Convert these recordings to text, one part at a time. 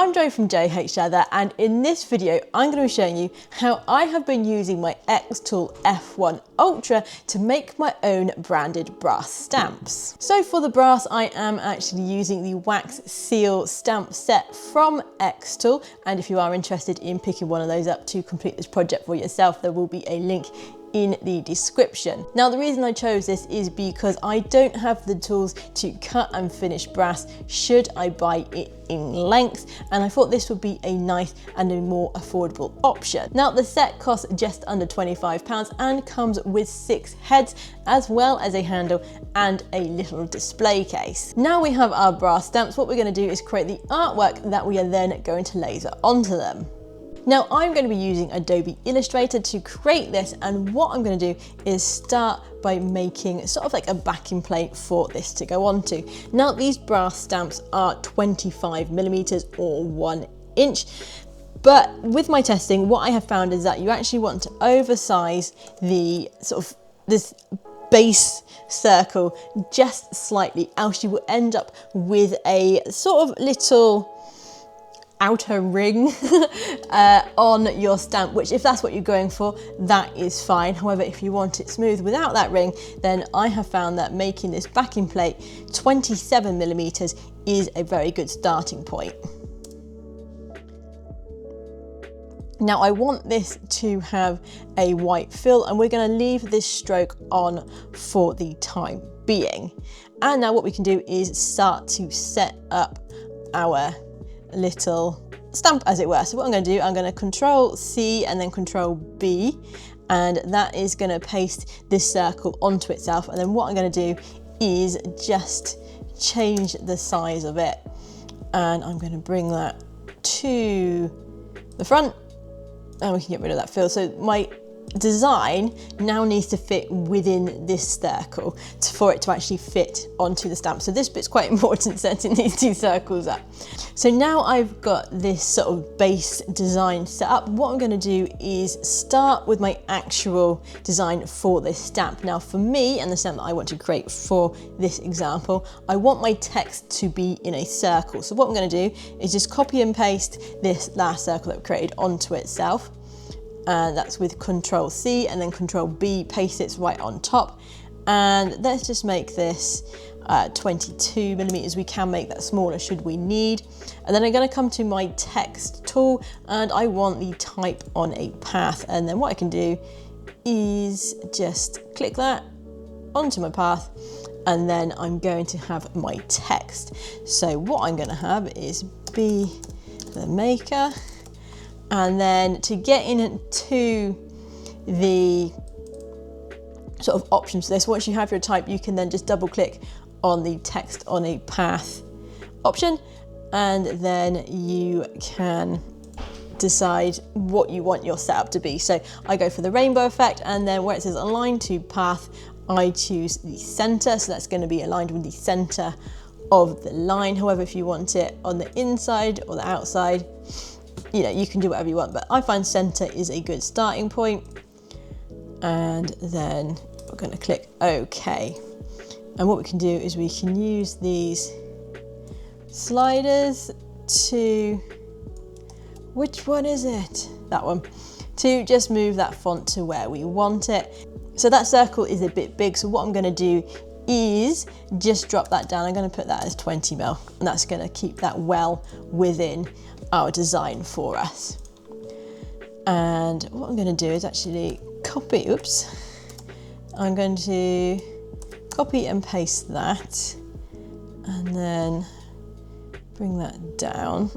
I'm Jo from J.H.Leather, and in this video I'm going to be showing you how I have been using my X-Tool F1 Ultra to make my own branded brass stamps. So for the brass, I am actually using the wax seal stamp set from X-Tool, and if you are interested in picking one of those up to complete this project for yourself, there will be a link in the description. Now, the reason I chose this is because I don't have the tools to cut and finish brass should I buy it in length, and I thought this would be a nice and a more affordable option. Now, the set costs just under £25 and comes with 6 heads as well as a handle and a little display case. Now we have our brass stamps. What we're going to do is create the artwork that we are then going to laser onto them. Now, I'm going to be using Adobe Illustrator to create this, and what I'm going to do is start by making sort of like a backing plate for this to go onto. Now, these brass stamps are 25mm or 1 inch, but with my testing, what I have found is that you actually want to oversize the sort of this base circle just slightly, else you will end up with a sort of little outer ring on your stamp, which if that's what you're going for, that is fine. However, if you want it smooth without that ring, then I have found that making this backing plate 27mm is a very good starting point. Now, I want this to have a white fill, and we're going to leave this stroke on for the time being. And now what we can do is start to set up our little stamp, as it were. So what I'm going to do, I'm going to Control C and then Control B, and that is going to paste this circle onto itself. And then what I'm going to do is just change the size of it, and I'm going to bring that to the front, and we can get rid of that fill. So my design now needs to fit within this circle for it to actually fit onto the stamp. So this bit's quite important, setting these 2 circles up. So now I've got this sort of base design set up. What I'm going to do is start with my actual design for this stamp. Now, for me and the stamp that I want to create for this example, I want my text to be in a circle. So what I'm going to do is just copy and paste this last circle that we created onto itself. And that's with Control C and then Control B, paste it right on top. And let's just make this 22mm. We can make that smaller should we need. And then I'm going to come to my text tool, and I want the type on a path. And then what I can do is just click that onto my path, and then I'm going to have my text. So what I'm going to have is be the maker. And then to get into the sort of options for this, once you have your type, you can then just double click on the text on a path option, and then you can decide what you want your setup to be. So I go for the rainbow effect, and then where it says align to path, I choose the center. So that's going to be aligned with the center of the line. However, if you want it on the inside or the outside, you know, you can do whatever you want, but I find center is a good starting point. And then we're going to click OK. And what we can do is we can use these sliders to, which one is it? That one, to just move that font to where we want it. So that circle is a bit big. So what I'm going to do is just drop that down. I'm going to put that as 20mm, and that's going to keep that well within our design for us. And what I'm going to do is actually copy, I'm going to copy and paste that, and then bring that down.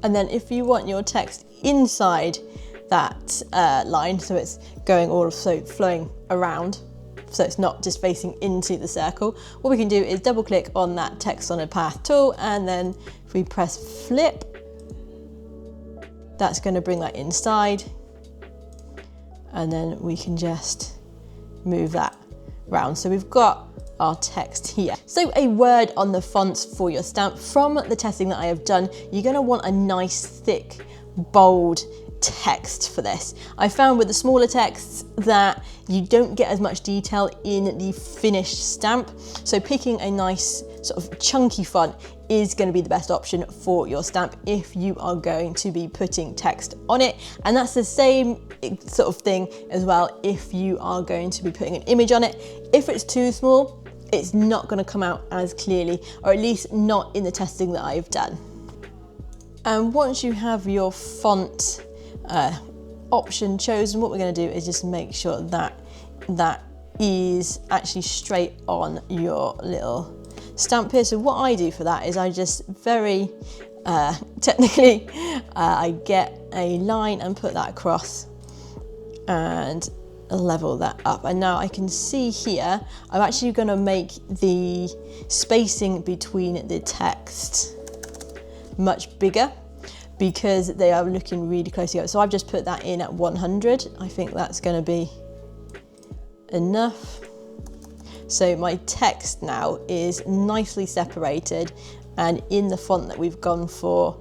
And then if you want your text inside that line, so it's going also flowing around, so it's not just facing into the circle, what we can do is double click on that text on a path tool, and then if we press flip, that's going to bring that inside, and then we can just move that round. So we've got our text here. So a word on the fonts for your stamp. From the testing that I have done, you're going to want a nice thick bold text for this. I found with the smaller texts that you don't get as much detail in the finished stamp. So picking a nice sort of chunky font is going to be the best option for your stamp if you are going to be putting text on it. And that's the same sort of thing as well if you are going to be putting an image on it. If it's too small, it's not going to come out as clearly, or at least not in the testing that I've done. And once you have your font option chosen, what we're going to do is just make sure that that is actually straight on your little stamp here. So what I do for that is I just very technically I get a line and put that across and level that up. And now I can see here I'm actually going to make the spacing between the text much bigger because they are looking really close together. So I've just put that in at 100. I think that's going to be enough. So my text now is nicely separated, and in the font that we've gone for,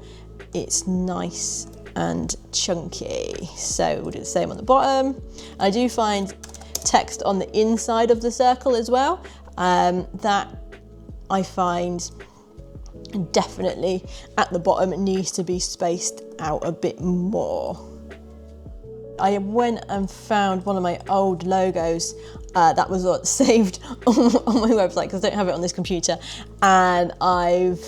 it's nice and chunky. So we'll do the same on the bottom. I do find text on the inside of the circle as well, that I find definitely at the bottom it needs to be spaced out a bit more. I went and found one of my old logos that was saved on my website because I don't have it on this computer, and I've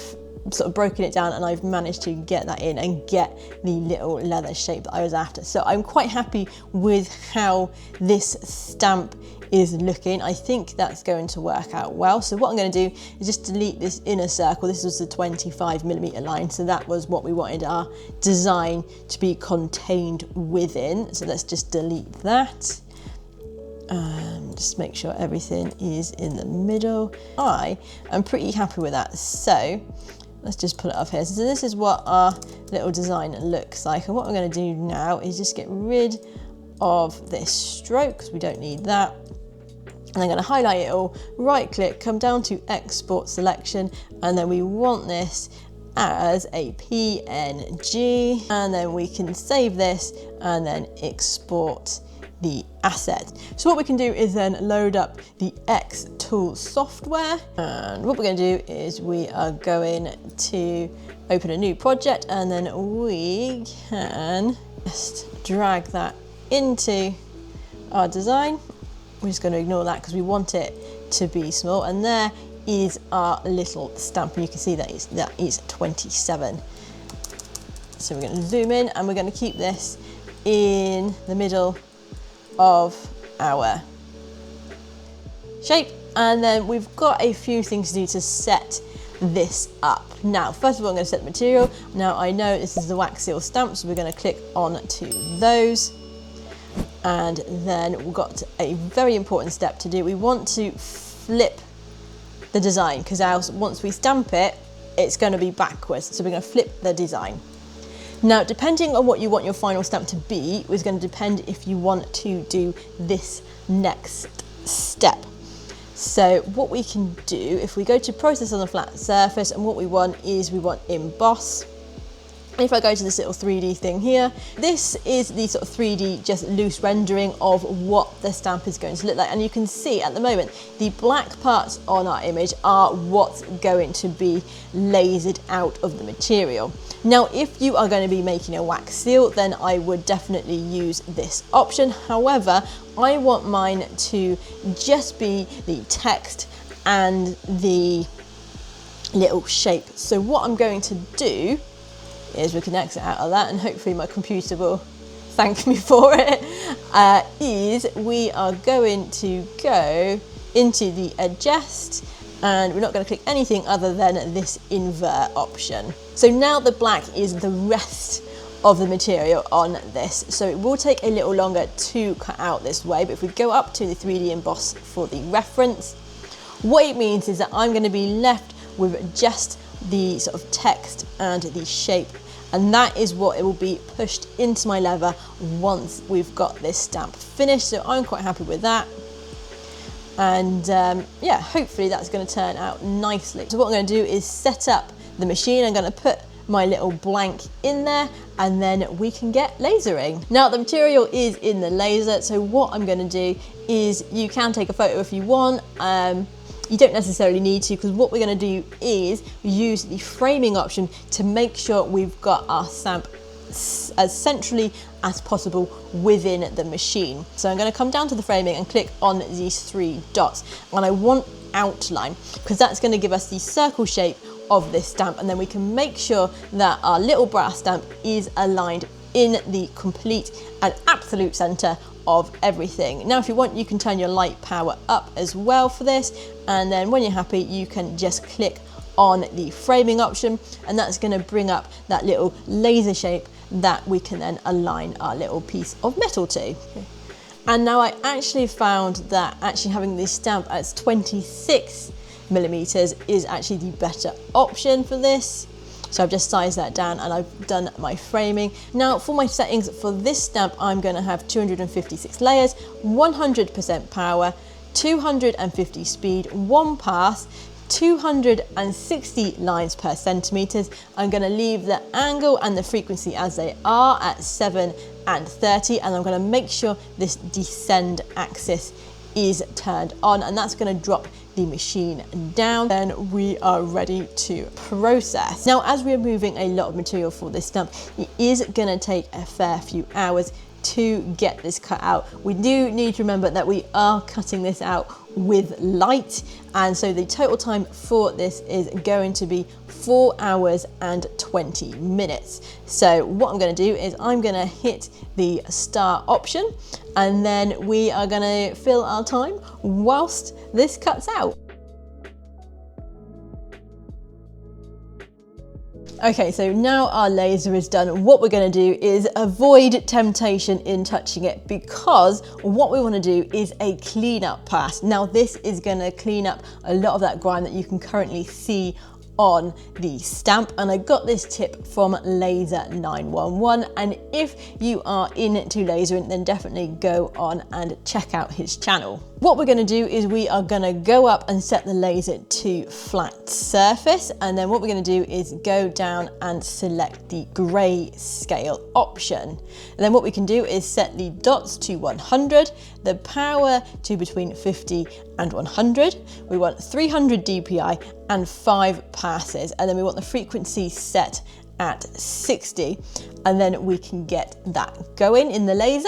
sort of broken it down and I've managed to get that in and get the little leather shape that I was after. So I'm quite happy with how this stamp is looking. I think that's going to work out well. So what I'm going to do is just delete this inner circle. This was the 25mm line, so that was what we wanted our design to be contained within. So let's just delete that and just make sure everything is in the middle. I am pretty happy with that. So let's just pull it up here. So this is what our little design looks like. And what we're going to do now is just get rid of this stroke because we don't need that. And I'm going to highlight it all, right click, come down to export selection, and then we want this as a PNG, and then we can save this and then export the asset. So what we can do is then load up the Xtool software, and what we're going to do is we are going to open a new project, and then we can just drag that into our design. We're just going to ignore that because we want it to be small, and there is our little stamp, and you can see that is 27. So we're going to zoom in and we're going to keep this in the middle of our shape, and then we've got a few things to do to set this up. Now first of all I'm going to set the material. Now I know this is the wax seal stamp, so we're going to click on to those, and then we've got a very important step to do. We want to flip the design because else once we stamp it, it's going to be backwards. So we're going to flip the design. Now, depending on what you want your final stamp to be is going to depend if you want to do this next step. So what we can do, if we go to process on a flat surface, and what we want is we want emboss. If I go to this little 3D thing here, this is the sort of 3D just loose rendering of what the stamp is going to look like. And you can see at the moment, the black parts on our image are what's going to be lasered out of the material. Now, if you are going to be making a wax seal, then I would definitely use this option. However, I want mine to just be the text and the little shape. So what I'm going to do is we can exit out of that, and hopefully my computer will thank me for it, is we are going to go into the adjust, and we're not going to click anything other than this invert option. So now the black is the rest of the material on this, so it will take a little longer to cut out this way, but if we go up to the 3D emboss for the reference, what it means is that I'm going to be left with just the sort of text and the shape, and that is what it will be pushed into my leather once we've got this stamp finished. So I'm quite happy with that, and yeah, hopefully that's going to turn out nicely. So what I'm going to do is set up the machine. I'm going to put my little blank in there, and then we can get lasering. Now the material is in the laser, so what I'm going to do is, you can take a photo if you want. You don't necessarily need to, because what we're going to do is use the framing option to make sure we've got our stamp as centrally as possible within the machine. So I'm going to come down to the framing and click on these 3 dots, and I want outline, because that's going to give us the circle shape of this stamp, and then we can make sure that our little brass stamp is aligned in the complete and absolute center of everything. Now if you want, you can turn your light power up as well for this, and then when you're happy you can just click on the framing option, and that's going to bring up that little laser shape that we can then align our little piece of metal to. And now I actually found that actually having this stamp at 26mm is actually the better option for this. So I've just sized that down and I've done my framing. Now for my settings for this stamp, I'm going to have 256 layers, 100% power, 250 speed, 1 pass, 260 lines per centimeters. I'm going to leave the angle and the frequency as they are at 7 and 30, and I'm going to make sure this descend axis is turned on, and that's going to drop the machine down. Then we are ready to process. Now as we're moving a lot of material for this stamp, it is going to take a fair few hours to get this cut out. We do need to remember that we are cutting this out with light, and so the total time for this is going to be 4 hours and 20 minutes. So what I'm going to do is I'm going to hit the start option, and then we are going to fill our time whilst this cuts out. Okay, so now our laser is done, what we're going to do is avoid temptation in touching it, because what we want to do is a cleanup pass. Now this is going to clean up a lot of that grime that you can currently see on the stamp, and I got this tip from Laser 911, and if you are into lasering, then definitely go on and check out his channel. What we're going to do is we are going to go up and set the laser to flat surface, and then what we're going to do is go down and select the grey scale option. And then what we can do is set the dots to 100, the power to between 50 and 100. We want 300 DPI and 5 passes, and then we want the frequency set at 60, and then we can get that going in the laser.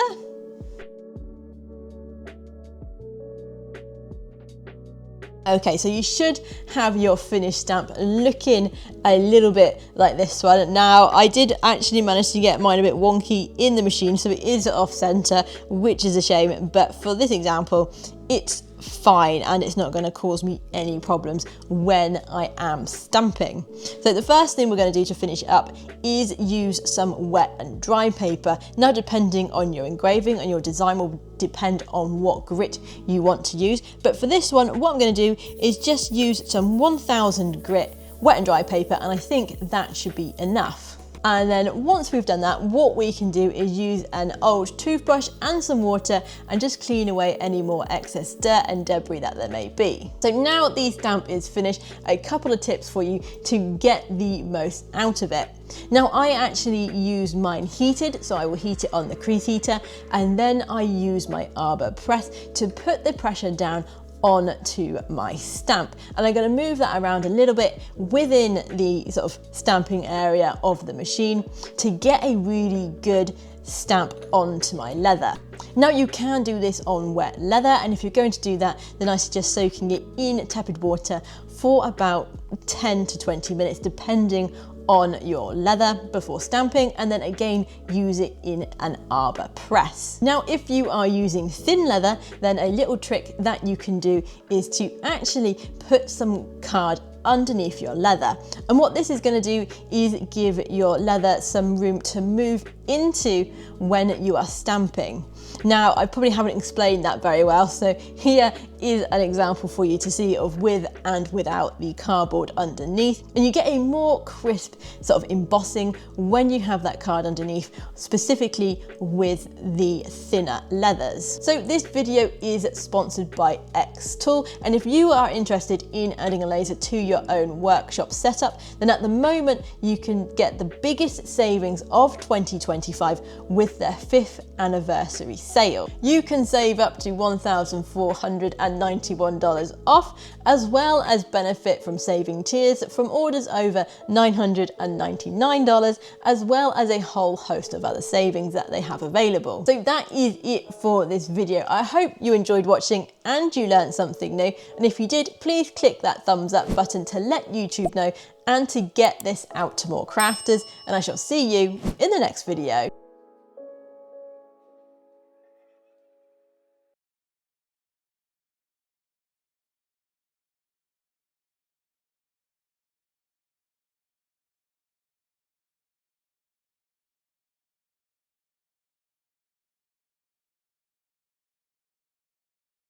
Okay, so you should have your finished stamp looking a little bit like this one. Now, I did actually manage to get mine a bit wonky in the machine, so it is off center, which is a shame, but for this example, it's fine and it's not going to cause me any problems when I am stamping. So the first thing we're going to do to finish up is use some wet and dry paper. Now, depending on your engraving and your design will depend on what grit you want to use, but for this one what I'm going to do is just use some 1000 grit wet and dry paper, and I think that should be enough. And then once we've done that, what we can do is use an old toothbrush and some water and just clean away any more excess dirt and debris that there may be. So now the stamp is finished, a couple of tips for you to get the most out of it. Now, I actually use mine heated, so I will heat it on the crease heater, and then I use my arbor press to put the pressure down onto my stamp, and I'm going to move that around a little bit within the sort of stamping area of the machine to get a really good stamp onto my leather. Now, you can do this on wet leather, and if you're going to do that, then I suggest soaking it in tepid water for about 10 to 20 minutes depending on your leather before stamping, and then again use it in an arbor press. Now, if you are using thin leather, then a little trick that you can do is to actually put some card underneath your leather, and what this is going to do is give your leather some room to move into when you are stamping. Now, I probably haven't explained that very well, so here is an example for you to see of with and without the cardboard underneath, and you get a more crisp sort of embossing when you have that card underneath, specifically with the thinner leathers. So this video is sponsored by X-Tool, and if you are interested in adding a laser to your own workshop setup, then at the moment you can get the biggest savings of 2025 with their 5th anniversary sale. You can save up to $1,491 off, as well as benefit from saving tiers from orders over $999, as well as a whole host of other savings that they have available. So that is it for this video. I hope you enjoyed watching and you learned something new, and if you did, please click that thumbs up button to let YouTube know and to get this out to more crafters, and I shall see you in the next video.